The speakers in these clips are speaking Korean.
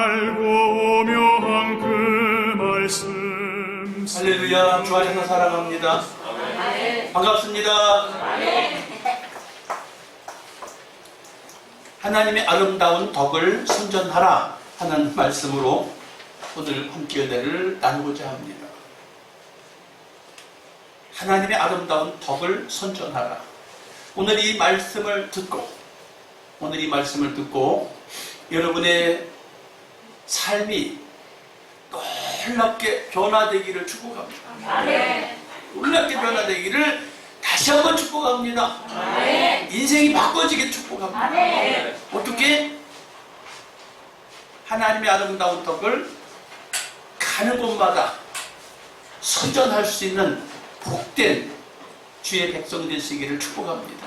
알고 오묘한 그 말씀. 할렐루야. 주 안에서 사랑합니다. 반갑습니다. 하나님의 아름다운 덕을 선전하라 하는 말씀으로 오늘 함께 은혜를 나누고자 합니다. 하나님의 아름다운 덕을 선전하라. 오늘 이 말씀을 듣고 여러분의 삶이 놀랍게 변화되기를 축복합니다. 놀랍게 변화되기를 다시 한번 축복합니다. 인생이 바꿔지게 축복합니다. 어떻게? 하나님의 아름다운 덕을 가는 곳마다 선전할 수 있는 복된 주의 백성 되시기를 축복합니다.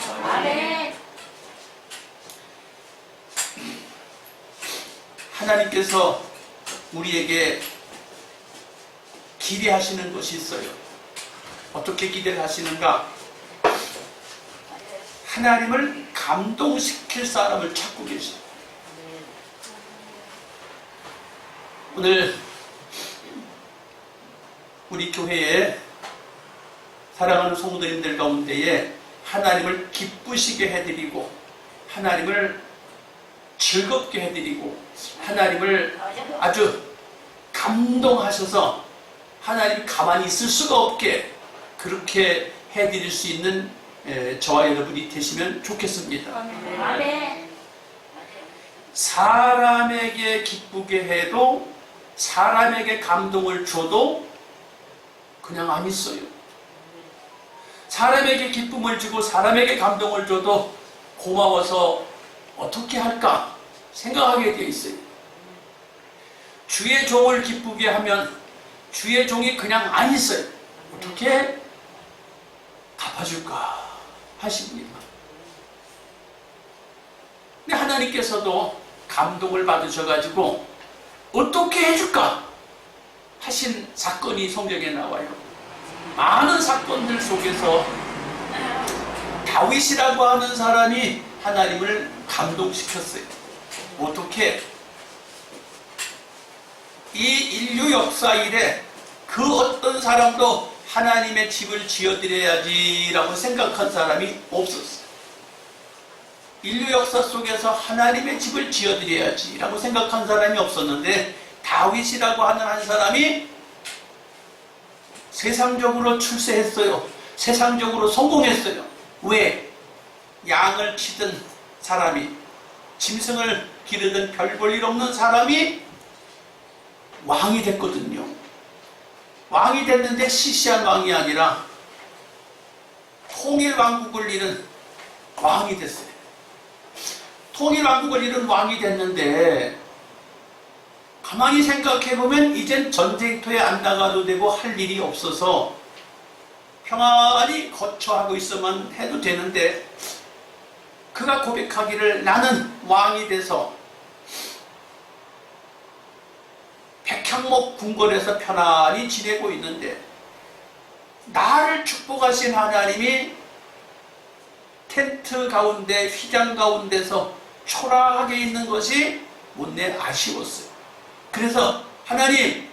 하나님께서 우리에게 기대하시는 것이 있어요. 어떻게 기대를 하시는가? 하나님을 감동시킬 사람을 찾고 계십니다. 오늘 우리 교회에 사랑하는 성도님들 가운데에 하나님을 기쁘시게 해드리고 하나님을 즐겁게 해드리고 하나님을 아주 감동하셔서 하나님 가만히 있을 수가 없게 그렇게 해드릴 수 있는 저와 여러분이 되시면 좋겠습니다. 사람에게 기쁘게 해도 사람에게 감동을 줘도 그냥 안 있어요. 사람에게 기쁨을 주고 사람에게 감동을 줘도 고마워서 어떻게 할까 생각하게 되어 있어요. 주의 종을 기쁘게 하면 주의 종이 그냥 안 있어요. 어떻게 갚아줄까 하십니다. 근데 하나님께서도 감동을 받으셔가지고 어떻게 해줄까 하신 사건이 성경에 나와요. 많은 사건들 속에서 다윗이라고 하는 사람이 하나님을 감동시켰어요. 어떻게? 이 인류 역사 이래 그 어떤 사람도 하나님의 집을 지어드려야지라고 생각한 사람이 없었어요. 인류 역사 속에서 하나님의 집을 지어드려야지라고 생각한 사람이 없었는데 다윗이라고 하는 한 사람이 세상적으로 출세했어요. 세상적으로 성공했어요. 왜? 양을 치던 사람이, 짐승을 기르던 별 볼 일 없는 사람이 왕이 됐거든요. 왕이 됐는데 시시한 왕이 아니라 통일 왕국을 이룬 왕이 됐어요. 통일 왕국을 이룬 왕이 됐는데 가만히 생각해보면 이젠 전쟁터에 안 나가도 되고 할 일이 없어서 평안히 거처하고 있어만 해도 되는데 그가 고백하기를 나는 왕이 돼서 백향목 궁궐에서 편안히 지내고 있는데 나를 축복하신 하나님이 텐트 가운데 휘장 가운데서 초라하게 있는 것이 못내 아쉬웠어요. 그래서 하나님,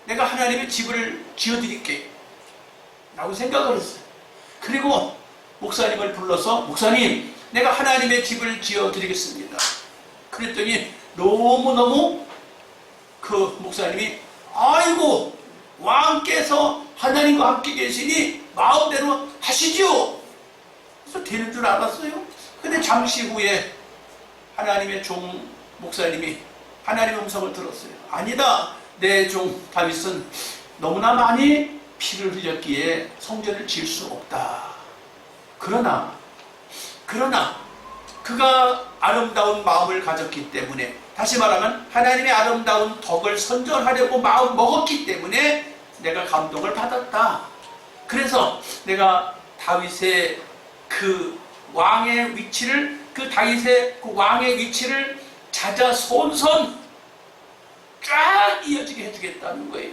내가 하나님의 집을 지어드릴게 라고 생각을 했어요. 그리고 목사님을 불러서 목사님, 내가 하나님의 집을 지어드리겠습니다. 그랬더니 너무너무 그 목사님이 아이고 왕께서 하나님과 함께 계시니 마음대로 하시지요. 그래서 되는 줄 알았어요. 근데 잠시 후에 하나님의 종 목사님이 하나님의 음성을 들었어요. 아니다. 내 종 다윗은 너무나 많이 피를 흘렸기에 성전을 지을 수 없다. 그러나 그가 아름다운 마음을 가졌기 때문에, 다시 말하면 하나님의 아름다운 덕을 선전하려고 마음 먹었기 때문에 내가 감동을 받았다. 그래서 내가 다윗의 그 왕의 위치를, 그 다윗의 그 왕의 위치를 찾아 손손 쫙 이어지게 해주겠다는 거예요.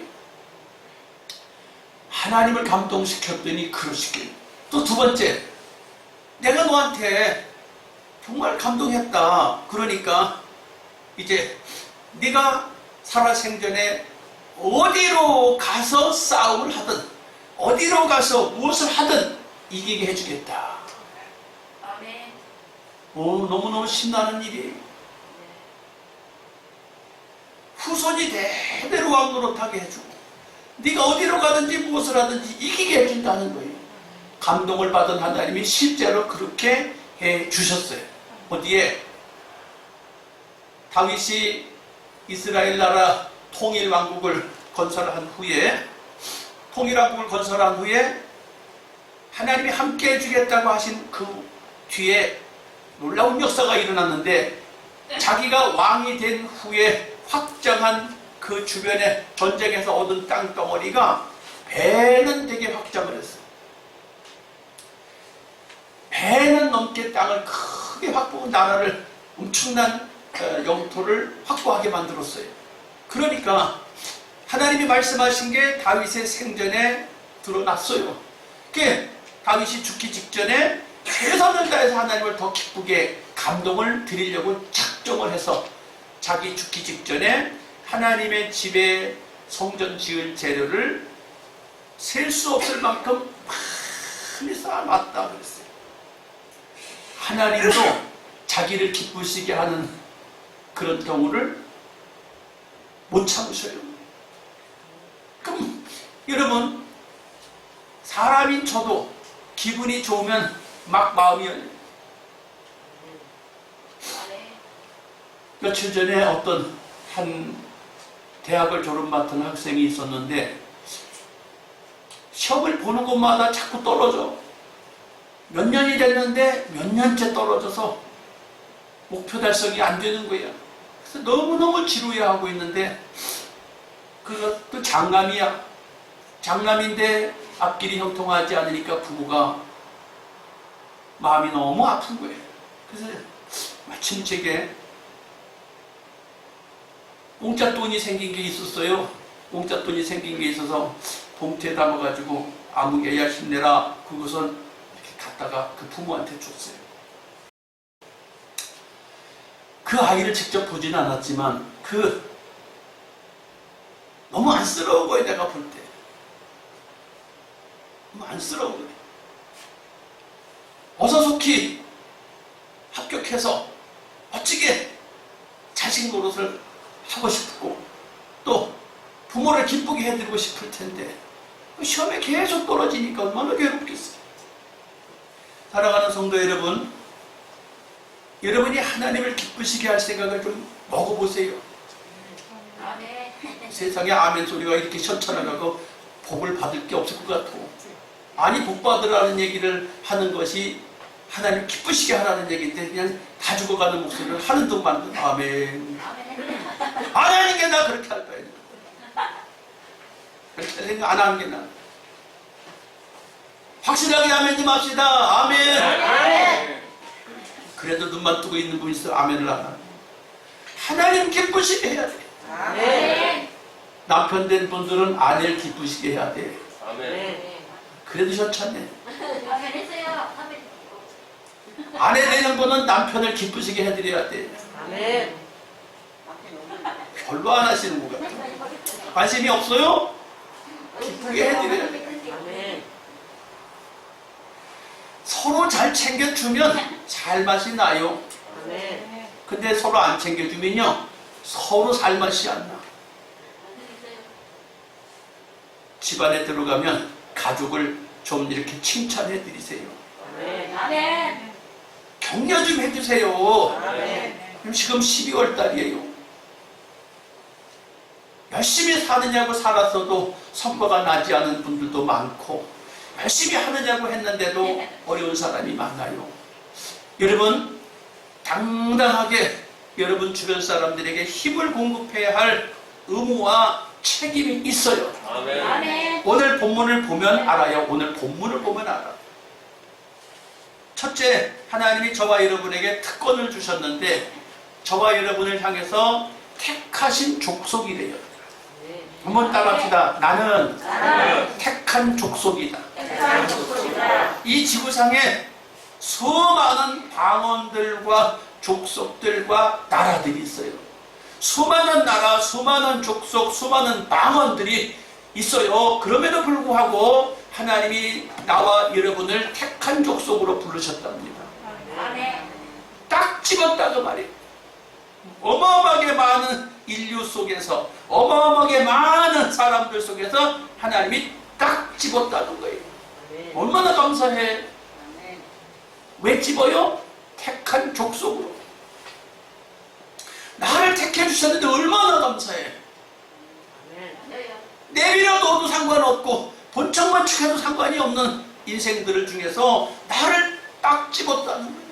하나님을 감동시켰더니 그러시길. 또 두 번째, 내가 너한테 정말 감동했다. 그러니까 이제 네가 살아생전에 어디로 가서 싸움을 하든 어디로 가서 무엇을 하든 이기게 해주겠다. 아멘. 너무너무 신나는 일이에요. 후손이 대대로 왕 노릇하게 해주고 네가 어디로 가든지 무엇을 하든지 이기게 해준다는 거예요. 감동을 받은 하나님이 실제로 그렇게 해주셨어요. 어디에? 다윗이 이스라엘 나라 통일왕국을 건설한 후에 하나님이 함께 해주겠다고 하신 그 뒤에 놀라운 역사가 일어났는데, 자기가 왕이 된 후에 확장한 그 주변에 전쟁에서 얻은 땅덩어리가 배는 되게 확장을 했어요. 배는 넘게 땅을 크게 확보한 나라를 엄청난 영토를 확보하게 만들었어요. 그러니까 하나님이 말씀하신 게 다윗의 생전에 드러났어요. 그게 다윗이 죽기 직전에 최선을 다해서 하나님을 더 기쁘게 감동을 드리려고 작정을 해서 자기 죽기 직전에 하나님의 집에 성전 지을 재료를 셀 수 없을 만큼 많이 쌓아놨다 그랬어요. 하나님도 자기를 기쁘시게 하는 그런 경우를 못 참으셔요. 그럼 여러분, 사람인 저도 기분이 좋으면 막 마음이 열려요. 며칠 전에 어떤 한 대학을 졸업 맡은 학생이 있었는데 시험을 보는 곳마다 자꾸 떨어져. 몇 년이 됐는데 몇 년째 떨어져서 목표 달성이 안 되는 거예요. 그래서 너무너무 지루해하고 있는데, 그것도 장남이야. 장남인데 앞길이 형통하지 않으니까 부모가 마음이 너무 아픈 거예요. 그래서 마침 제게 공짜 돈이 생긴 게 있었어요. 공짜 돈이 생긴 게 있어서 봉투에 담아가지고 아무개야 힘내라. 그것은 이렇게 갖다가 그 부모한테 줬어요. 그 아이를 직접 보진 않았지만 너무 안쓰러운 거예요. 내가 볼 때 너무 안쓰러운 거예요. 어서 속히 합격해서 멋지게 자식 노릇을 하고 싶고 또 부모를 기쁘게 해드리고 싶을 텐데 시험에 계속 떨어지니까 얼마나 괴롭겠어요. 사랑하는 성도 여러분, 여러분이 하나님을 기쁘시게 할 생각을 좀 먹어보세요. 아멘. 세상에 아멘 소리가 이렇게 현천하고 복을 받을 게 없을 것 같고, 아니 복 받으라는 얘기를 하는 것이 하나님 기쁘시게 하라는 얘기인데 그냥 다 죽어가는 목소리를 하는 동안 아멘. 안 하는 게 나 그렇게 할 거야. 그렇게 생각 안 하는 게 나. 확실하게 아멘 좀 합시다. 아멘. 그래도 눈만 뜨고 있는 분이 있어 아멘을 안 하는. 하나님 기쁘시게 해야 돼. 아멘. 남편 된 분들은 아내를 기쁘시게 해야 돼. 아멘. 그래도 현찮네. 아멘 했어요. 아멘. 아내 되는 분은 남편을 기쁘시게 해드려야 돼. 아멘. 별로 안 하시는 것 같아. 관심이 없어요? 기쁘게 해드려야 돼. 아멘. 서로 잘 챙겨주면 살맛이 나요. 아멘. 근데 서로 안 챙겨주면요, 서로 살맛이 안 나. 집안에 들어가면 가족을 좀 이렇게 칭찬해 드리세요. 아멘. 아멘. 격려 좀 해주세요. 아멘. 지금 12월 달이에요. 열심히 사느냐고 살았어도 성과가 나지 않은 분들도 많고, 열심히 하느냐고 했는데도 어려운 사람이 많아요. 여러분, 당당하게 여러분 주변 사람들에게 힘을 공급해야 할 의무와 책임이 있어요. 아멘. 아멘. 오늘 본문을 보면 알아요. 오늘 본문을 보면 알아. 첫째, 하나님이 저와 여러분에게 특권을 주셨는데 저와 여러분을 향해서 택하신 족속이래요. 한번 따라합시다. 나는 택한 족속이다. 이 지구상에 수많은 방언들과 족속들과 나라들이 있어요. 수많은 나라, 수많은 족속, 수많은 방언들이 있어요. 그럼에도 불구하고 하나님이 나와 여러분을 택한 족속으로 부르셨답니다. 아멘. 딱 집었다 그 말이에요. 어마어마하게 많은 인류 속에서, 어마어마하게 많은 사람들 속에서 하나님이 딱 집었다는 거예요. 얼마나 감사해. 왜 집어요? 택한 족속으로. 나를 택해 주셨는데 얼마나 감사해. 맞아요. 내비려 둬도 상관없고 본청만 축해도 상관이 없는 인생들을 중에서 나를 딱 집었다는 거예요.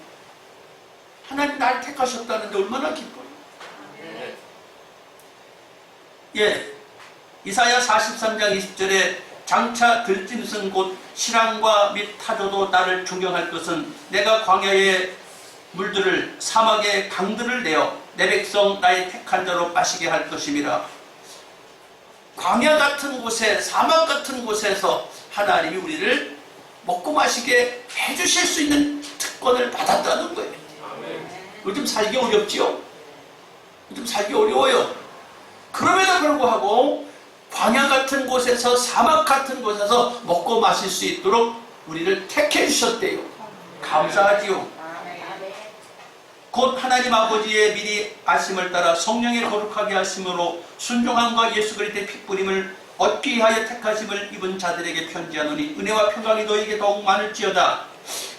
하나님 날 택하셨다는데 얼마나 기뻐요. 예, 이사야 43장 20절에 장차 들짐승 곧 실랑과 및 타조도 나를 존경할 것은 내가 광야의 물들을 사막의 강들을 내어 내 백성 나의 택한 자로 마시게 할 것임이라. 광야 같은 곳에, 사막 같은 곳에서 하나님이 우리를 먹고 마시게 해주실 수 있는 특권을 받았다는 거예요. 요즘 살기 어렵지요? 요즘 살기 어려워요. 그럼에도 불구하고 광야 같은 곳에서, 사막 같은 곳에서 먹고 마실 수 있도록 우리를 택해 주셨대요. 감사하지요. 곧 하나님 아버지의 미리 아심을 따라 성령의 거룩하게 하심으로 순종함과 예수 그리스도의 핏부림을 얻기 위하여 택하심을 입은 자들에게 편지하노니 은혜와 평강이 너에게 더욱 많을지어다.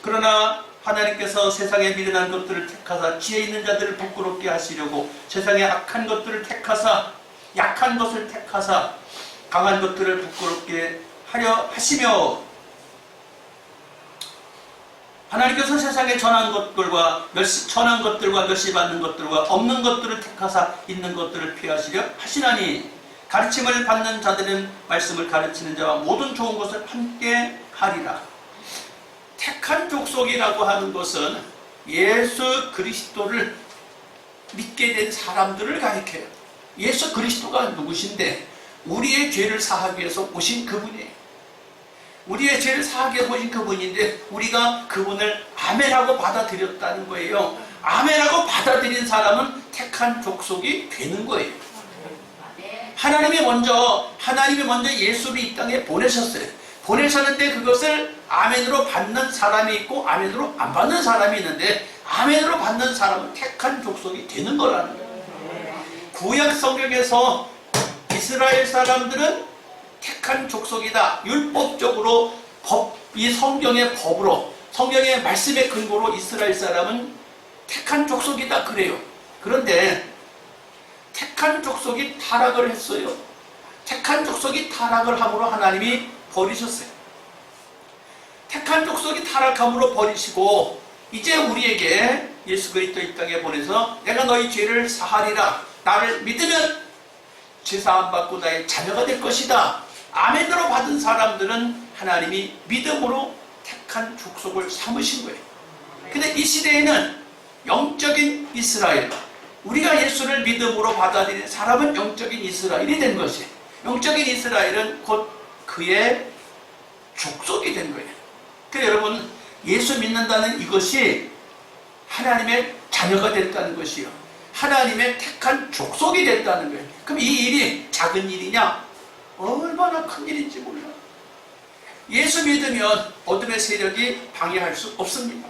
그러나 하나님께서 세상에 미련한 것들을 택하사 지혜 있는 자들을 부끄럽게 하시려고 세상의 악한 것들을 택하사 약한 것을 택하사 강한 것들을 부끄럽게 하려 하시며, 하나님께서 세상에 전한 것들과 멸시받는 것들과 없는 것들을 택하사 있는 것들을 피하시려 하시나니 가르침을 받는 자들은 말씀을 가르치는 자와 모든 좋은 것을 함께 하리라. 택한 족속이라고 하는 것은 예수 그리스도를 믿게 된 사람들을 가리켜요. 예수 그리스도가 누구신데 우리의 죄를 사하기 위해서 오신 그분이에요. 우리의 죄를 사하기 위해서 오신 그분인데 우리가 그분을 아멘하고 받아들였다는 거예요. 아멘하고 받아들인 사람은 택한 족속이 되는 거예요. 하나님이 먼저 예수를 이 땅에 보내셨어요. 보내셨는데 그것을 아멘으로 받는 사람이 있고 아멘으로 안 받는 사람이 있는데 아멘으로 받는 사람은 택한 족속이 되는 거라는 거예요. 구약 성경에서 이스라엘 사람들은 택한 족속이다. 율법적으로 이 성경의 법으로, 성경의 말씀의 근거로 이스라엘 사람은 택한 족속이다 그래요. 그런데 택한 족속이 타락을 했어요. 택한 족속이 타락을 함으로 하나님이 버리셨어요. 택한 족속이 타락함으로 버리시고 이제 우리에게 예수 그리스도 이 땅에 보내서 내가 너희 죄를 사하리라. 나를 믿으면 죄사함 받고 나의 자녀가 될 것이다. 아멘으로 받은 사람들은 하나님이 믿음으로 택한 족속을 삼으신 거예요. 근데 이 시대에는 영적인 이스라엘, 우리가 예수를 믿음으로 받아들인 사람은 영적인 이스라엘이 된 것이에요. 영적인 이스라엘은 곧 그의 족속이 된 거예요. 그래서 여러분, 예수 믿는다는 이것이 하나님의 자녀가 됐다는 것이요, 하나님의 택한 족속이 됐다는 거예요. 그럼 이 일이 작은 일이냐? 얼마나 큰 일인지 몰라. 예수 믿으면 어둠의 세력이 방해할 수 없습니다.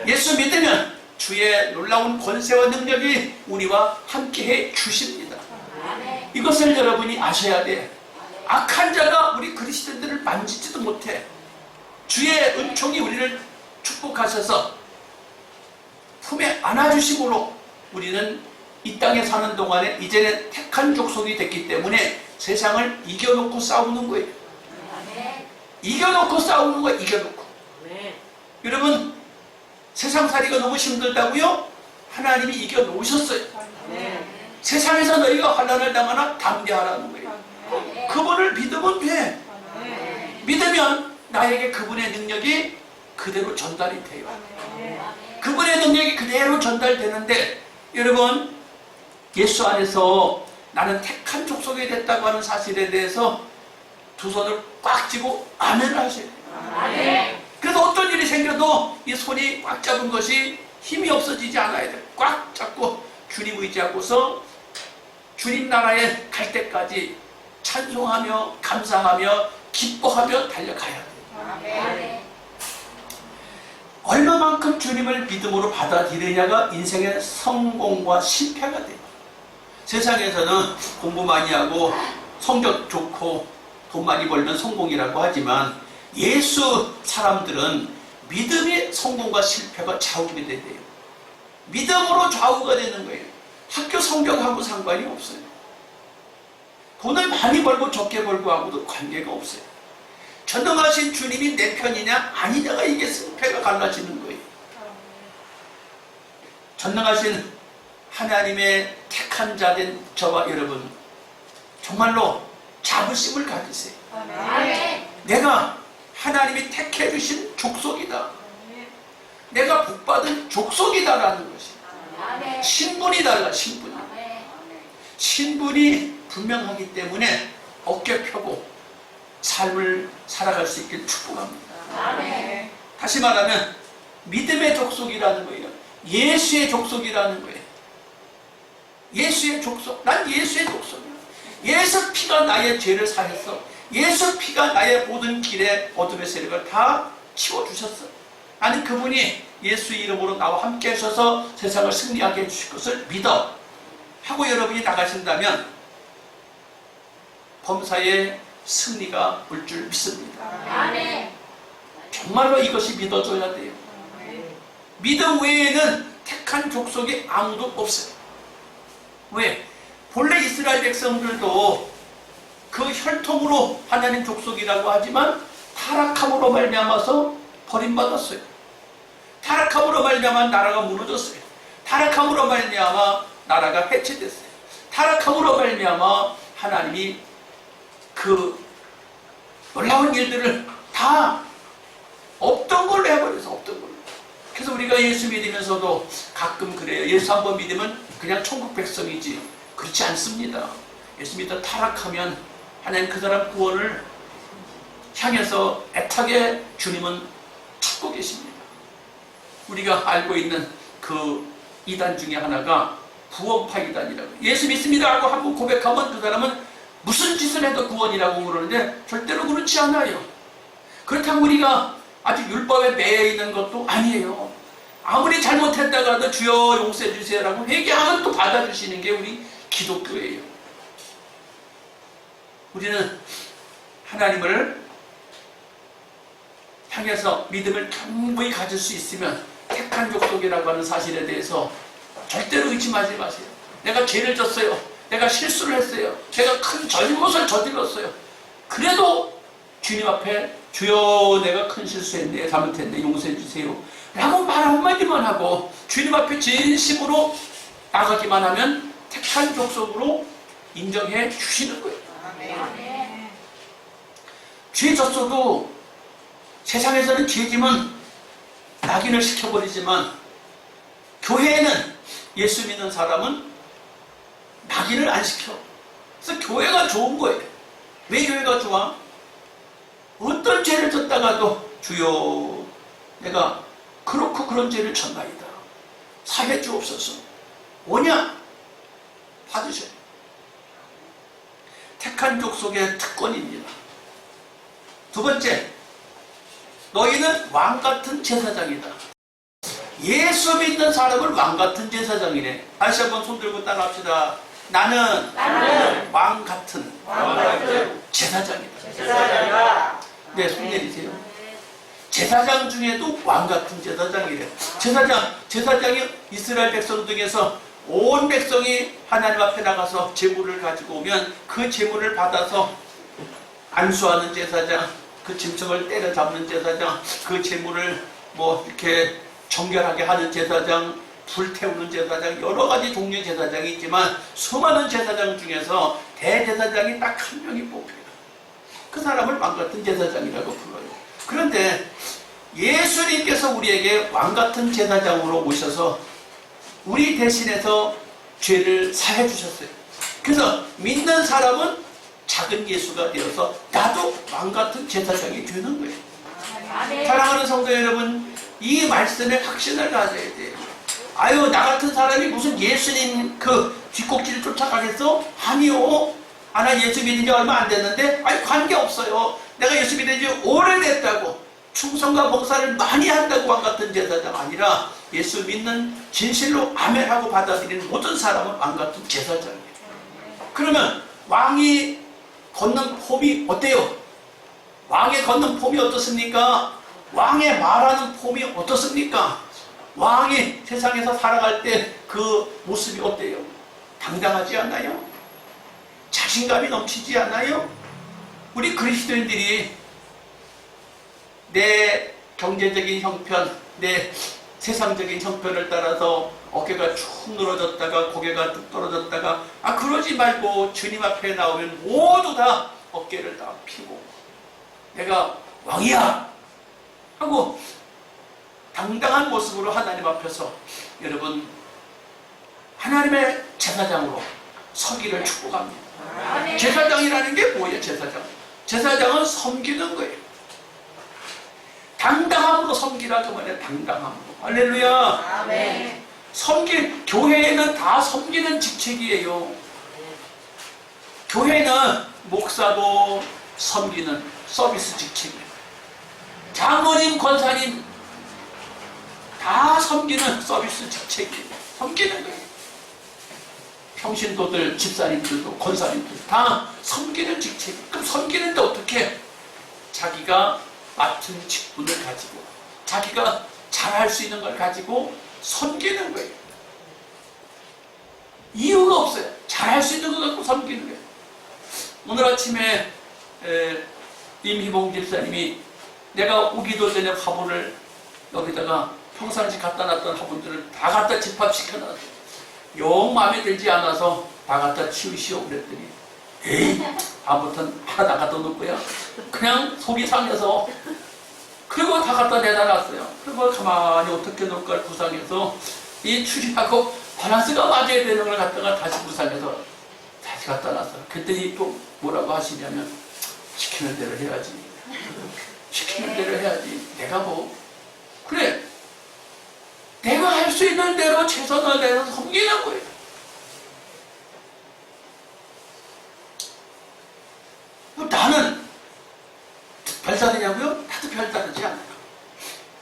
예수 믿으면 주의 놀라운 권세와 능력이 우리와 함께해 주십니다. 이것을 여러분이 아셔야 돼. 악한 자가 우리 그리스도인들을 만지지도 못해. 주의 은총이 우리를 축복하셔서 품에 안아주심으로 우리는 이 땅에 사는 동안에 이제는 택한 족속이 됐기 때문에 세상을 이겨놓고 싸우는 거예요. 이겨놓고 싸우는 거예요. 이겨놓고. 여러분, 세상살이가 너무 힘들다고요? 하나님이 이겨놓으셨어요. 세상에서 너희가 환난을 당하나 담대하라는 거예요. 그분을 믿으면 돼. 믿으면 나에게 그분의 능력이 그대로 전달이 돼요. 그분의 능력이 그대로 전달되는데, 여러분, 예수 안에서 나는 택한 족속이 됐다고 하는 사실에 대해서 두 손을 꽉 쥐고 아멘을 하셔야 돼요. 그래서 어떤 일이 생겨도 이 손이 꽉 잡은 것이 힘이 없어지지 않아야 돼요. 꽉 잡고 주님 의지하고서 주님 나라에 갈 때까지 찬송하며 감사하며 기뻐하며 달려가야 돼요. 아멘. 얼마만큼 주님을 믿음으로 받아들이냐가 인생의 성공과 실패가 돼요. 세상에서는 공부 많이 하고 성적 좋고 돈 많이 벌면 성공이라고 하지만 예수 사람들은 믿음의 성공과 실패가 좌우게 돼요. 믿음으로 좌우가 되는 거예요. 학교 성적하고 상관이 없어요. 돈을 많이 벌고 적게 벌고 하고도 관계가 없어요. 전능하신 주님이 내 편이냐 아니냐가 이게 승패가 갈라지는 거예요. 전능하신 하나님의 택한 자된 저와 여러분, 정말로 자부심을 가지세요. 아멘. 내가 하나님이 택해 주신 족속이다. 내가 복받은 족속이다라는 것이. 아멘. 신분이 달라, 신분이. 아멘. 신분이 분명하기 때문에 어깨 펴고 삶을 살아갈 수 있길 축복합니다. 아멘. 다시 말하면 믿음의 족속이라는 거예요. 예수의 족속이라는 거예요. 예수의 족속. 난 예수의 족속이야. 예수 피가 나의 죄를 사했어. 예수 피가 나의 모든 길의 어둠의 세력을 다 치워주셨어. 나는 그분이 예수 이름으로 나와 함께 하셔서 세상을 승리하게 해주실 것을 믿어 하고 여러분이 나가신다면 범사의 승리가 올 줄 믿습니다. 아멘. 정말로 이것이 믿어져야 돼요. 믿음 외에는 택한 족속이 아무도 없어요. 왜? 본래 이스라엘 백성들도 그 혈통으로 하나님 족속이라고 하지만 타락함으로 말미암아서 버림받았어요. 타락함으로 말미암아 나라가 무너졌어요. 타락함으로 말미암아 나라가 해체됐어요. 타락함으로 말미암아 하나님이 그 놀라운 일들을 다 없던 걸로 해버려서 없던 걸로. 그래서 우리가 예수 믿으면서도 가끔 그래요. 예수 한번 믿으면 그냥 천국 백성이지. 그렇지 않습니다. 예수 믿어 타락하면 하나님 그 사람 구원을 향해서 애타게 주님은 찾고 계십니다. 우리가 알고 있는 그 이단 중에 하나가 구원파 이단이라고. 예수 믿습니다 하고 한번 고백하면 그 사람은 무슨 짓을 해도 구원이라고 그러는데 절대로 그렇지 않아요. 그렇다고 우리가 아주 율법에 매여 있는 것도 아니에요. 아무리 잘못했다가도 주여 용서해 주세요라고 회개하면 또 받아주시는 게 우리 기독교예요. 우리는 하나님을 향해서 믿음을 충분히 가질 수 있으면 택한 족속이라고 하는 사실에 대해서 절대로 의심하지 마세요. 내가 죄를 졌어요. 내가 실수를 했어요. 제가 큰 잘못을 저질렀어요. 그래도 주님 앞에 주여 내가 큰 실수했네, 잘못했네, 용서해 주세요 라고 말 한마디만 하고 주님 앞에 진심으로 나가기만 하면 택한 족속으로 인정해 주시는 거예요. 아멘. 죄 졌어도 세상에서는 죄지면 낙인을 시켜버리지만 교회에는 예수 믿는 사람은 낙인을 안 시켜. 그래서 교회가 좋은 거예요. 왜 교회가 좋아? 어떤 죄를 졌다가도 주여 내가 그렇고 그런 죄를 졌나이다. 사해 주옵소서. 뭐냐? 받으셔요. 택한 족속의 특권입니다. 두 번째, 너희는 왕같은 제사장이다. 예수 믿는 사람을 왕같은 제사장이네. 다시 한번 손 들고 따라합시다. 나는 왕같은 제사장이다. 제사장이다. 네, 손 내리세요. 제사장 중에도 왕같은 제사장이래. 제사장이 이스라엘 백성 중에서 온 백성이 하나님 앞에 나가서 제물을 가지고 오면 그 제물을 받아서 안수하는 제사장, 그 짐승을 때려잡는 제사장, 그 제물을 뭐 이렇게 정결하게 하는 제사장, 불태우는 제사장, 여러 가지 종류의 제사장이 있지만 수많은 제사장 중에서 대제사장이 딱 한 명이 뽑혀요. 그 사람을 왕같은 제사장이라고 불러요. 그런데 예수님께서 우리에게 왕같은 제사장으로 오셔서 우리 대신해서 죄를 사해 주셨어요. 그래서 믿는 사람은 작은 예수가 되어서 나도 왕같은 제사장이 되는 거예요. 아멘. 사랑하는 성도 여러분, 이 말씀에 확신을 가져야 돼요. 아유, 나 같은 사람이 무슨 예수님 그 뒷꼭지를 쫓아가겠어? 아니요. 아, 나 예수 믿은 지 얼마 안 됐는데, 아니, 관계없어요. 내가 예수 믿은 지 오래됐다고, 충성과 봉사를 많이 한다고 왕 같은 제사장 아니라 예수 믿는 진실로 아멘하고 받아들이는 모든 사람은 왕 같은 제사장이에요. 그러면 왕이 걷는 폼이 어때요? 왕의 걷는 폼이 어떻습니까? 왕의 말하는 폼이 어떻습니까? 왕이 세상에서 살아갈 때 그 모습이 어때요? 당당하지 않나요? 자신감이 넘치지 않나요? 우리 그리스도인들이 내 경제적인 형편, 내 세상적인 형편을 따라서 어깨가 축 늘어졌다가 고개가 뚝 떨어졌다가 그러지 말고 주님 앞에 나오면 모두 다 어깨를 다 펴고 내가 왕이야 하고 당당한 모습으로 하나님 앞에서 여러분 하나님의 제사장으로 서기를 축복합니다. 아멘. 제사장이라는 게 뭐예요? 제사장. 제사장은 섬기는 거예요. 당당함으로 섬기라 그 말이에요. 당당함으로. 할렐루야. 아멘. 교회에는 다 섬기는 직책이에요. 교회는 목사도 섬기는 서비스 직책이에요. 장로님, 권사님 다 섬기는 서비스 직책이에요. 섬기는 거예요. 평신도들, 집사님들도, 권사님들 다 섬기는 직책이에요. 그럼 섬기는데 어떻게? 자기가 맡은 직분을 가지고 자기가 잘할 수 있는 걸 가지고 섬기는 거예요. 이유가 없어요. 잘할 수 있는 것 갖고 섬기는 거예요. 오늘 아침에 임희봉 집사님이 내가 오기도 전에 화분을 여기다가 평상시 갖다 놨던 화분들을 다 갖다 집합시켜놨어요. 영 마음에 들지 않아서 다 갖다 치우시오 그랬더니 에이 아무튼 하나 갖다 놓을 거야. 그냥 속이 상해서 그리고 다 갖다 내다 놨어요. 그리고 가만히 어떻게 놓을까를 구상해서 이 추리하고 밸런스가 맞아야 되는 걸 갖다가 다시 구상해서 다시 갖다 놨어요. 그랬더니 또 뭐라고 하시냐면 시키는 대로 해야지. 시키는 대로 해야지. 내가 뭐 그래 내가 할 수 있는 대로 최선을 다해서 섬기는 거예요. 나는 별다르냐고요? 나도 별다르지 않아요.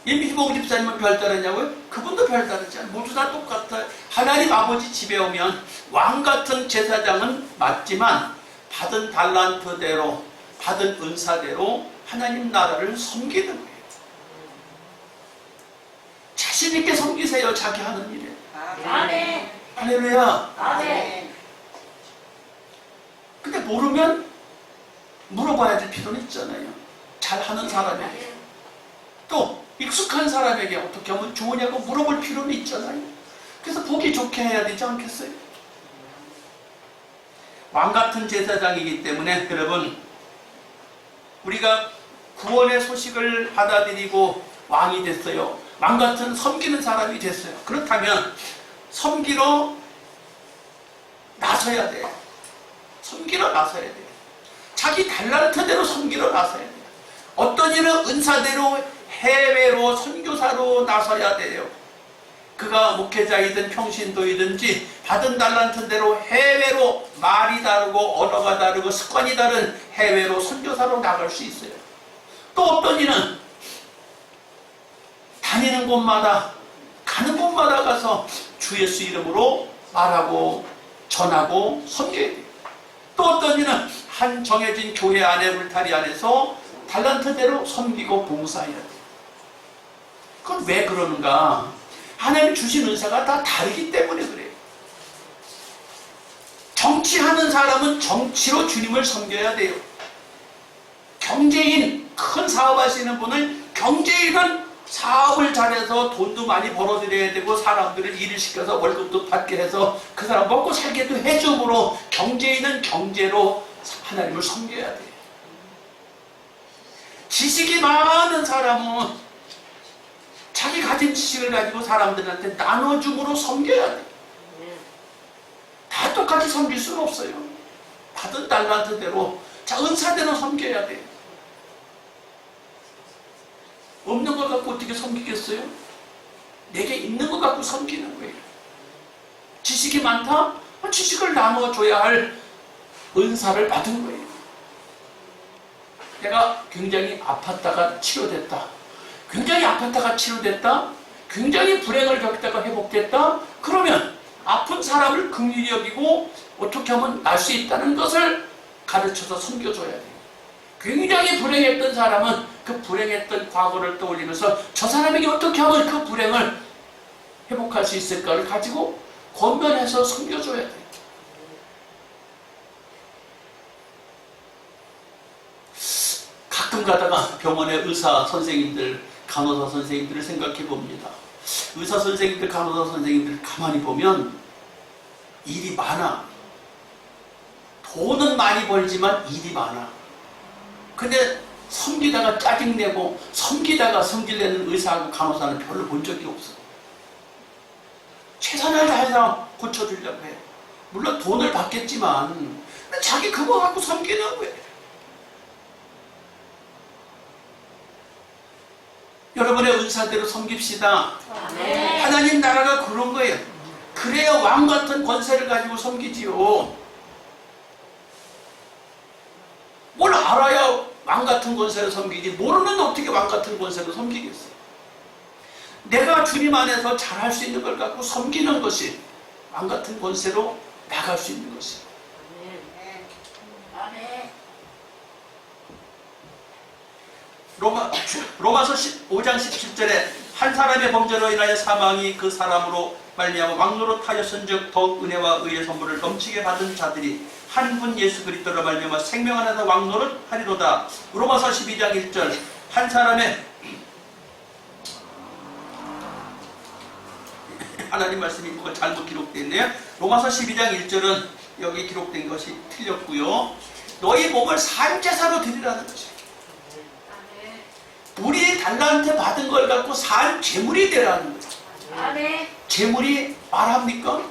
임희봉 집사님은 별다르냐고요? 그분도 별다르지 않아요. 모두 다 똑같아요. 하나님 아버지 집에 오면 왕같은 제사장은 맞지만 받은 달란트대로 받은 은사대로 하나님 나라를 섬기는 거예요. 자신 있게 섬기세요. 자기 하는 일에. 아멘. 할렐루야. 아멘. 근데 모르면 물어봐야 될 필요는 있잖아요. 잘하는 사람에게 또 익숙한 사람에게 어떻게 하면 좋으냐고 물어볼 필요는 있잖아요. 그래서 보기 좋게 해야 되지 않겠어요? 왕같은 제사장이기 때문에 여러분 우리가 구원의 소식을 받아들이고 왕이 됐어요. 왕같은 섬기는 사람이 됐어요. 그렇다면 섬기러 나서야 돼요. 섬기러 나서야 돼요. 자기 달란트대로 섬기러 나서야 돼요. 어떤 일은 은사대로 해외로 선교사로 나서야 돼요. 그가 목회자이든 평신도이든지 받은 달란트대로 해외로 말이 다르고 언어가 다르고 습관이 다른 해외로 선교사로 나갈 수 있어요. 또 어떤 이는 다니는 곳마다 가는 곳마다 가서 주 예수 이름으로 말하고 전하고 섬겨야 돼요. 또 어떤 이는 한 정해진 교회 안에 울타리 안에서 달란트대로 섬기고 봉사해야 돼요. 그건 왜 그러는가? 하나님 주신 은사가 다 다르기 때문에 그래요. 정치하는 사람은 정치로 주님을 섬겨야 돼요. 경제인, 큰 사업하시는 분은 경제인은 사업을 잘해서 돈도 많이 벌어들여야 되고 사람들을 일을 시켜서 월급도 받게 해서 그 사람 먹고 살게도 해줌으로 경제인은 경제로 하나님을 섬겨야 돼요. 지식이 많은 사람은 자기 가진 지식을 가지고 사람들한테 나눠줌으로 섬겨야 돼요. 다 똑같이 섬길 수는 없어요. 받은 달란트대로 자 은사대로 섬겨야 돼요. 없는 걸 갖고 어떻게 섬기겠어요? 내게 있는 것 갖고 섬기는 거예요. 지식이 많다? 지식을 나눠줘야 할 은사를 받은 거예요. 내가 굉장히 아팠다가 치료됐다. 굉장히 아팠다가 치료됐다. 굉장히 불행을 겪다가 회복됐다. 그러면 아픈 사람을 긍휼히 여기고 어떻게 하면 날 수 있다는 것을 가르쳐서 섬겨줘야 돼요. 굉장히 불행했던 사람은 그 불행했던 과거를 떠올리면서 저 사람에게 어떻게 하면 그 불행을 회복할 수 있을까를 가지고 권면해서 섬겨줘야 돼요. 가끔 가다가 병원의 의사 선생님들, 간호사 선생님들을 생각해 봅니다. 의사 선생님들, 간호사 선생님들 가만히 보면 일이 많아. 돈은 많이 벌지만 일이 많아. 근데 섬기다가 짜증내고 섬기다가 성질내는 의사하고 간호사는 별로 본 적이 없어. 최선을 다해서 고쳐주려고 해. 물론 돈을 받겠지만 자기 그거 갖고 섬기는 거예요. 여러분의 은사대로 섬깁시다. 아멘. 하나님 나라가 그런 거예요. 그래야 왕 같은 권세를 가지고 섬기지요. 뭘 알아야 왕 같은 권세를 섬기지, 모르는 어떻게 왕 같은 권세를 섬기겠어요. 내가 주님 안에서 잘할 수 있는 걸 갖고 섬기는 것이 왕 같은 권세로 나갈 수 있는 것이에요. 아멘. 로마서 5장 17절에 한 사람의 범죄로 인하여 사망이 그 사람으로 말미암아 왕노릇하였은즉 더욱 은혜와 의의 선물을 넘치게 받은 자들이 한 분 예수 그리스도로 말미암아 생명 안에서 왕노릇하리로다. 로마서 12장 1절 한 사람의 하나님 말씀이 뭐가 잘못 기록되어 있네요. 로마서 12장 1절은 여기 기록된 것이 틀렸고요. 너희 몸을 산제사로 드리라는 것이에요. 우리 달란트 받은 걸 갖고 산 재물이 되라는 거예요. 아멘. 재물이 말합니까?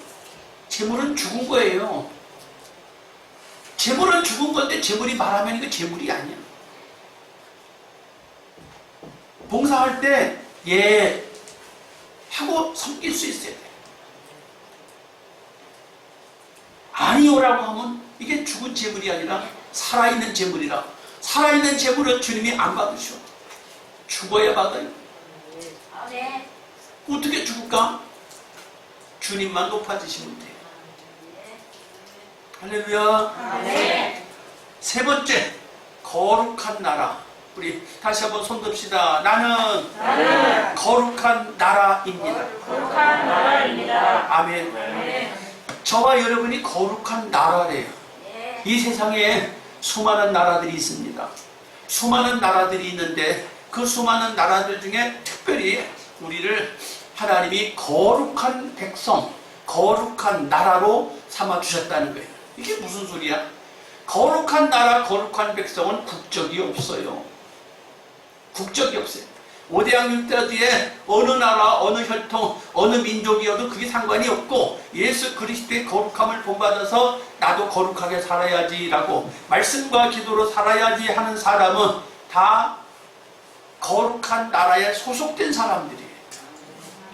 재물은 죽은 거예요. 재물은 죽은 건데 재물이 말하면 이거 재물이 아니야. 봉사할 때 예 하고 섬길 수 있어야 돼. 아니오라고 하면 이게 죽은 재물이 아니라 살아있는 재물이라. 살아있는 재물은 주님이 안 받으셔. 죽어야 받아요. 아멘. 어떻게 죽을까? 주님만 높아지시면 돼요. 할렐루야. 아멘. 세 번째, 거룩한 나라. 우리 다시 한번 손듭시다. 나는 거룩한 나라입니다. 거룩한 나라입니다. 아멘. 아멘. 저와 여러분이 거룩한 나라래요. 예. 이 세상에 수많은 나라들이 있습니다. 수많은 나라들이 있는데 그 수많은 나라들 중에 특별히 우리를 하나님이 거룩한 백성, 거룩한 나라로 삼아주셨다는 거예요. 이게 무슨 소리야? 거룩한 나라, 거룩한 백성은 국적이 없어요. 국적이 없어요. 오대양 율대지에 어느 나라, 어느 혈통, 어느 민족이어도 그게 상관이 없고 예수 그리스도의 거룩함을 본받아서 나도 거룩하게 살아야지라고 말씀과 기도로 살아야지 하는 사람은 다 거룩한 나라에 소속된 사람들이에요.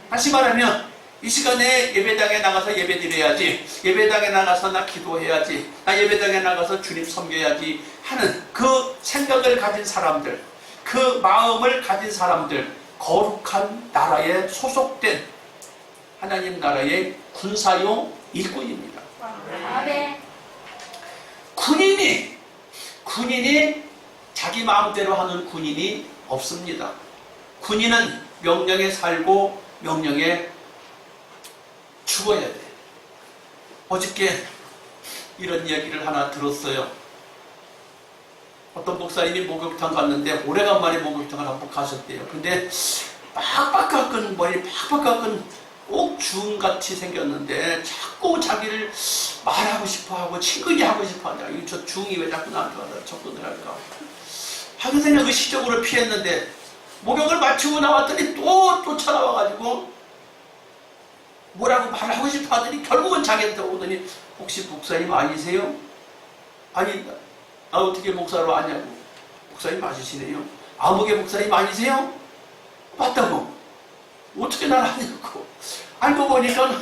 다시 말하면 이 시간에 예배당에 나가서 예배드려야지, 예배당에 나가서 나 기도해야지, 나 예배당에 나가서 주님 섬겨야지 하는 그 생각을 가진 사람들, 그 마음을 가진 사람들, 거룩한 나라에 소속된 하나님 나라의 군사용 일꾼입니다. 아멘. 군인이 자기 마음대로 하는 군인이 없습니다. 군인은 명령에 살고 명령에 죽어야 돼. 어저께 이런 이야기를 하나 들었어요. 어떤 목사님이 목욕탕 갔는데 오래간만에 목욕탕을 한번 가셨대요. 근데 빡빡 깎은 머리 빡빡 깎은 꼭 주음같이 생겼는데 자꾸 자기를 말하고 싶어하고 친근히 하고 싶어한다. 저 주음이 왜 자꾸 나한테 와서 접근을 할까 하면서 그냥 의식적으로 피했는데 목욕을 마치고 나왔더니 또 쫓아나와가지고 뭐라고 말을 하고 싶어 하더니 결국은 자기한테 오더니 혹시 목사님 아니세요? 아니 어떻게 목사로 아냐고. 목사님 맞으시네요. 아무개 목사님 아니세요? 맞다고. 어떻게 날 아냐고. 알고 보니까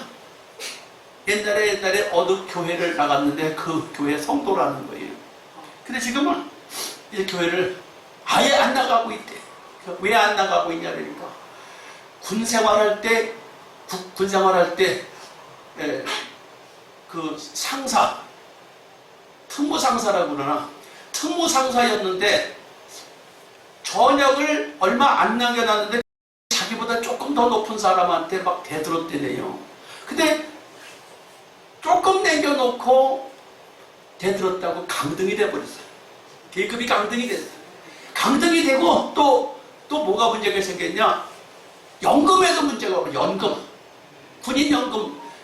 옛날에 어느 교회를 나갔는데 그 교회 성도라는 거예요. 근데 지금은 이제 교회를 아예 안 나가고 있대. 왜 안 나가고 있냐 그러니까 군 생활할 때 그 상사, 특무 상사라고 그러나 특무 상사였는데 전역을 얼마 안 남겨놨는데 자기보다 조금 더 높은 사람한테 막 대들었대네요. 근데 조금 남겨놓고 대들었다고 강등이 돼버렸어요. 계급이 강등이 됐어요. 강등이 되고 또 뭐가 문제가 생겼냐? 연금에도 문제가 오고, 연금. 군인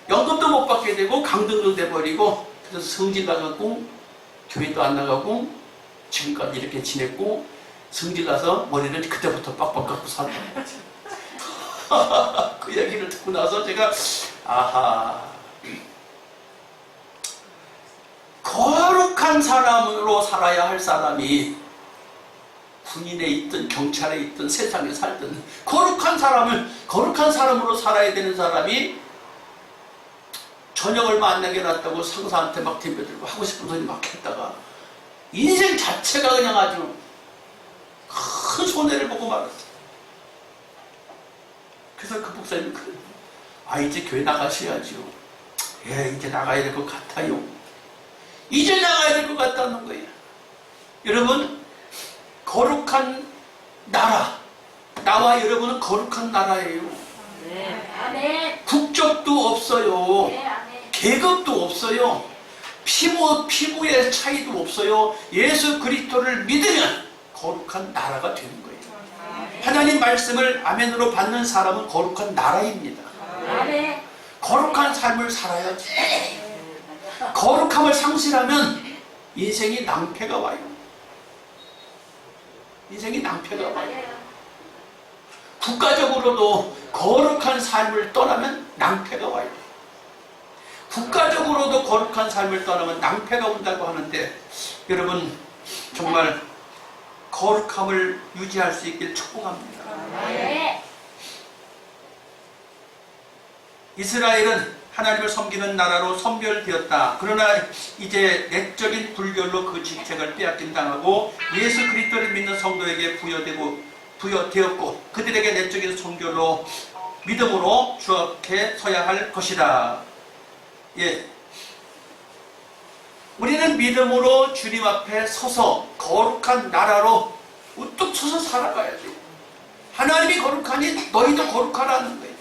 연금도 못 받게 되고 강등도 돼버리고, 그래서 성질 나가고 교회도 안 나가고 지금까지 이렇게 지냈고, 성질 나서 머리를 그때부터 빡빡 깎고 살았다는 거지. 그 얘기를 듣고 나서 제가 아하, 거룩한 사람으로 살아야 할 사람이 군인에 있든 경찰에 있든 세상에 살든 거룩한 사람으로 살아야 되는 사람이 저녁 얼마 안 남겨놨다고 상사한테 막 덤벼들고 하고 싶은 소리 막 했다가 인생 자체가 그냥 아주 큰 손해를 보고 말았어요. 그래서 그 목사님이 이제 교회 나가셔야죠. 예, 이제 나가야 될 것 같아요. 이제 나가야 될 것 같다는 거예요. 여러분, 거룩한 나라, 나와 여러분은 거룩한 나라예요. 아멘. 국적도 없어요. 네, 아멘. 계급도 없어요. 피부의 차이도 없어요. 예수 그리스도를 믿으면 거룩한 나라가 되는 거예요. 하나님 말씀을 아멘으로 받는 사람은 거룩한 나라입니다. 아멘. 거룩한 삶을 살아야지. 거룩함을 상실하면 인생이 낭패가 와요. 인생이 낭패가 와요. 국가적으로도 거룩한 삶을 떠나면 낭패가 와요. 국가적으로도 거룩한 삶을 떠나면 낭패가 온다고 하는데, 여러분 정말 거룩함을 유지할 수 있길 축복합니다. 네. 이스라엘은 하나님을 섬기는 나라로 선별되었다. 그러나 이제 내적인 불결로 그 직책을 빼앗김 당하고 예수 그리스도를 믿는 성도에게 부여되었고 그들에게 내적인 선결로 믿음으로 주 앞에 서야 할 것이다. 예. 우리는 믿음으로 주님 앞에 서서 거룩한 나라로 우뚝 서서 살아가야 돼. 하나님이 거룩하니 너희도 거룩하라는 거예요.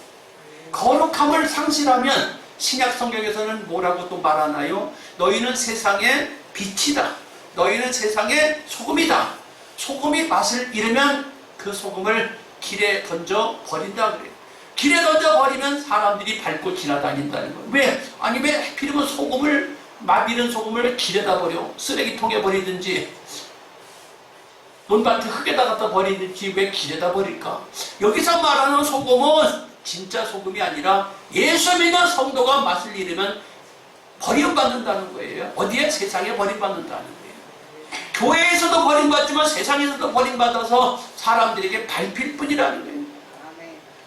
거룩함을 상실하면 신약 성경에서는 뭐라고 또 말하나요? 너희는 세상의 빛이다. 너희는 세상의 소금이다. 소금이 맛을 잃으면 그 소금을 길에 던져 버린다 그래요. 길에 던져 버리면 사람들이 밟고 지나다닌다는 거예요. 왜? 아니 왜 하필이면 맛 잃은 소금을 길에다 버려? 쓰레기통에 버리든지 논밭에 흙에다 갖다 버리든지 왜 길에다 버릴까? 여기서 말하는 소금은 진짜 소금이 아니라 예수 믿는 성도가 맛을 잃으면 버림받는다는 거예요. 어디에? 세상에 버림받는다는 거예요. 교회에서도 버림받지만 세상에서도 버림받아서 사람들에게 밟힐 뿐이라는 거예요.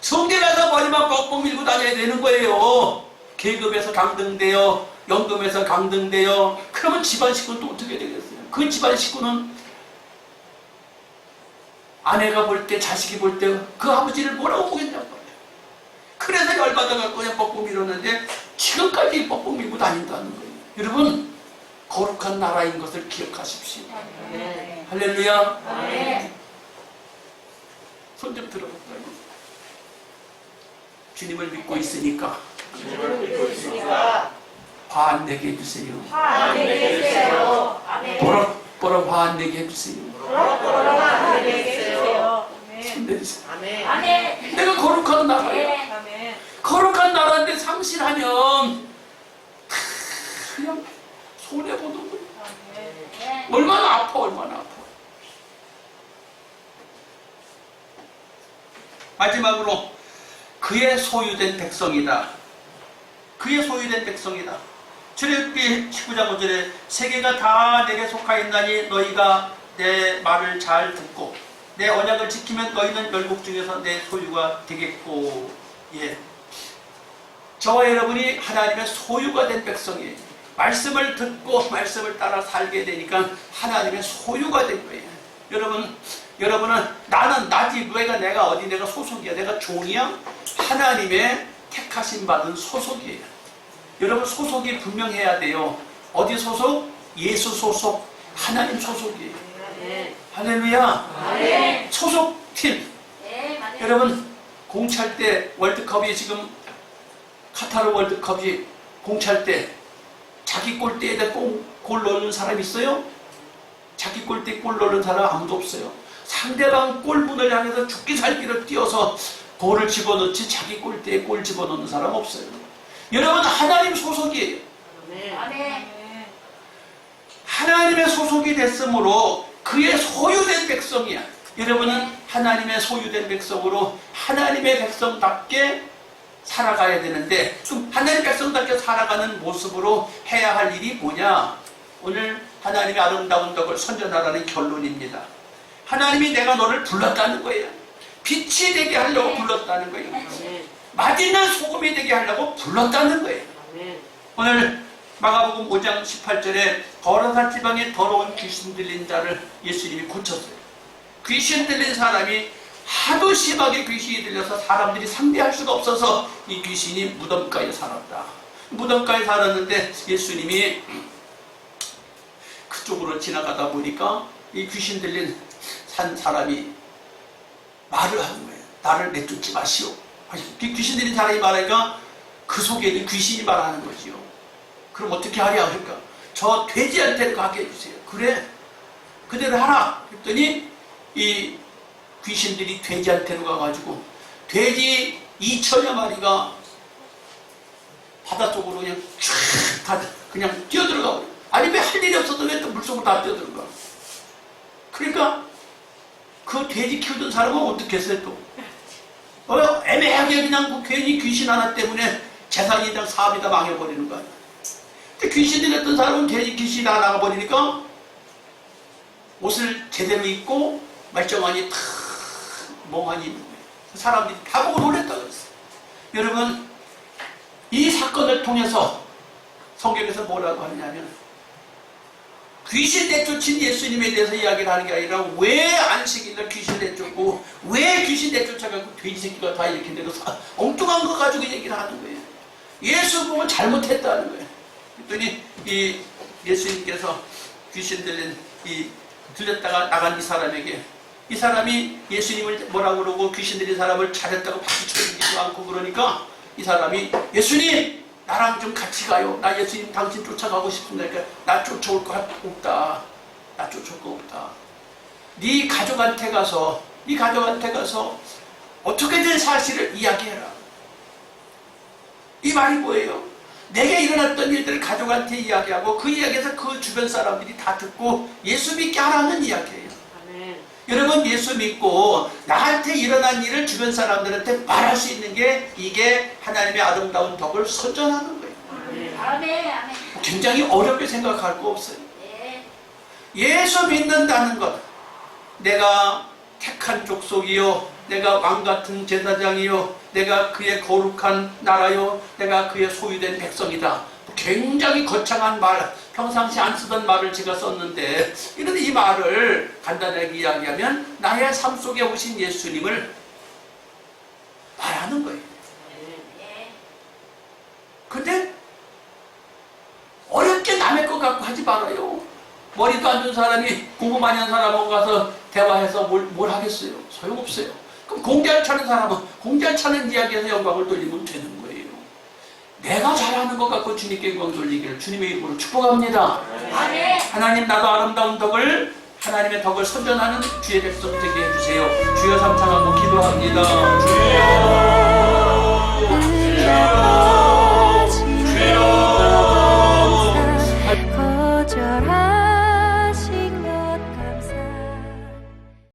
성대 가서 머리만 뻑뻑 밀고 다녀야 되는 거예요. 계급에서 강등되어 연금에서 강등되어 그러면 집안 식구는 또 어떻게 되겠어요? 그 집안 식구는 아내가 볼 때 자식이 볼 때 그 아버지를 뭐라고 보겠냐고. 그래서 열받아갖고 그냥 뻑뻑 밀었는데 지금까지 뻑뻑 밀고 다닌다는 거예요. 여러분 거룩한 나라인 것을 기억하십시오. 네. 할렐루야. 네. 손 좀 들어볼까요? 주님을 믿고 있으니까 화 안 내게 해주세요. 화 안 내게 해주세요. 아멘. 보라 화 안 내게 해주세요. 화 안 내게 해주세요. 손 내주세요. 아멘. 내가 거룩한 나라예요. 아멘. 거룩한 나라인데 상실하면 그냥 손해보는 거예요. 네. 얼마나 아파. 마지막으로 그의 소유된 백성이다. 그의 소유된 백성이다. 출애굽기 19장 5절에 세계가 다 내게 속하였나니 너희가 내 말을 잘 듣고 내 언약을 지키면 너희는 열국 중에서 내 소유가 되겠고. 예. 저와 여러분이 하나님의 소유가 된 백성이에요. 말씀을 듣고 말씀을 따라 살게 되니까 하나님의 소유가 된 거예요. 여러분은 나는 나지, 내가 어디, 내가 소속이야, 내가 종이야? 하나님의 택하심 받은 소속이에요. 여러분 소속이 분명해야 돼요. 어디 소속? 예수 소속, 하나님 소속이에요. 네. 할렐루야. 네. 소속팀. 네. 아멘. 여러분 공찰 때 월드컵이 지금 카타르 월드컵이 공찰 때 자기 골대에다 골 넣는 사람 있어요? 자기 골대에 골 넣는 사람 아무도 없어요. 상대방 골문을 향해서 죽기 살기로 뛰어서 볼을 집어넣지 자기 골대에 골 집어넣는 사람 없어요. 여러분 하나님 소속이에요. 아멘. 하나님의 소속이 됐으므로 그의 소유된 백성이야. 여러분은 하나님의 소유된 백성으로 하나님의 백성답게 살아가야 되는데, 좀 하나님의 백성답게 살아가는 모습으로 해야 할 일이 뭐냐? 오늘 하나님의 아름다운 덕을 선전하라는 결론입니다. 하나님이 내가 너를 불렀다는 거예요. 빛이 되게 하려고 불렀다는 거예요. 맛있는 소금이 되게 하려고 불렀다는 거예요. 오늘 마가복음 5장 18절에 거라사 지방에 더러운 귀신 들린 자를 예수님이 고쳤어요. 귀신 들린 사람이 하도 심하게 귀신이 들려서 사람들이 상대할 수가 없어서 이 귀신이 무덤가에 살았다. 무덤가에 살았는데 예수님이 그쪽으로 지나가다 보니까 이 귀신 들린 산 사람이 말을 하는 거예요. 나를 내쫓지 마시오. 귀신 들린 사람이 말하니까 그 속에 있는 귀신이 말하는 거지요. 그럼 어떻게 하랴? 그러니까 저 돼지한테 가게 해주세요. 그래, 그대로 하라. 그랬더니 이 귀신들이 돼지한테로 가가지고 돼지 2천여 마리가 바닷속으로 그냥 쫙 그냥 뛰어들어가 버려. 아니 왜 할 일이 없어도 왜 또 물속으로 다 뛰어들어가? 그러니까 그 돼지 키우던 사람은 어떻게 했어요 또? 애매하게 그냥 괜히 귀신 하나 때문에 재산이 다 사업이 다 망해버리는 거야. 근데 귀신이 됐던 사람은 돼지 귀신이 다 나가버리니까 옷을 제대로 입고 말쩡하니 탁 멍하니 있는 거예요. 사람들이 다 보고 놀랬다고 그랬어요. 여러분 이 사건을 통해서 성경에서 뭐라고 하느냐면 귀신 내쫓은 예수님에 대해서 이야기를 하는 게 아니라 왜 안식일날 귀신 내쫓고 왜 귀신 내쫓아가고 돼지 새끼가 다 이렇게 내려서 엉뚱한 거 가지고 얘기를 하는 거예요. 예수 보면 잘못했다는 거예요. 그랬더니 이 예수님께서 귀신 들렸다가 나간 이 사람에게 이 사람이 예수님을 뭐라고 그러고 귀신 들린 사람을 잘했다고 박수 쳐주지도 않고 그러니까 이 사람이 예수님 나랑 좀 같이 가요. 나 예수님 당신 쫓아가고 싶은데 그러니까 나 쫓아올 거 없다. 나 쫓아올 거 없다. 네 가족한테 가서 어떻게 된 사실을 이야기해라. 이 말이 뭐예요? 내게 일어났던 일들을 가족한테 이야기하고 그 이야기에서 그 주변 사람들이 다 듣고 예수 믿게 하라는 이야기예요. 아멘. 여러분 예수 믿고 나한테 일어난 일을 주변 사람들한테 말할 수 있는 게 이게 하나님의 아름다운 덕을 선전하는 거예요. 아멘. 아멘. 굉장히 어렵게 생각할 거 없어요. 네. 예수 믿는다는 것, 내가 택한 족속이요, 내가 왕같은 제사장이요, 내가 그의 거룩한 나라요, 내가 그의 소유된 백성이다. 굉장히 거창한 말, 평상시 안 쓰던 말을 제가 썼는데 이런 이 말을 간단하게 이야기하면 나의 삶 속에 오신 예수님을 말하는 거예요. 네. 근데 어렵게 남의 것 갖고 하지 말아요. 머리도 안 좋은 사람이 공부 많이 한 사람하고 가서 대화해서 뭘 하겠어요? 소용없어요. 그럼 공기 안 차는 사람은 공기 안 차는 이야기에서 영광을 돌리면 되는 거예요. 내가 잘하는 것 갖고 주님께 영광 돌리기를 주님의 이름으로 축복합니다. 아멘. 하나님 나도 아름다운 덕을 하나님의 덕을 선전하는 주의 백성 되게 해주세요. 주여 삼창하고 기도합니다. 주여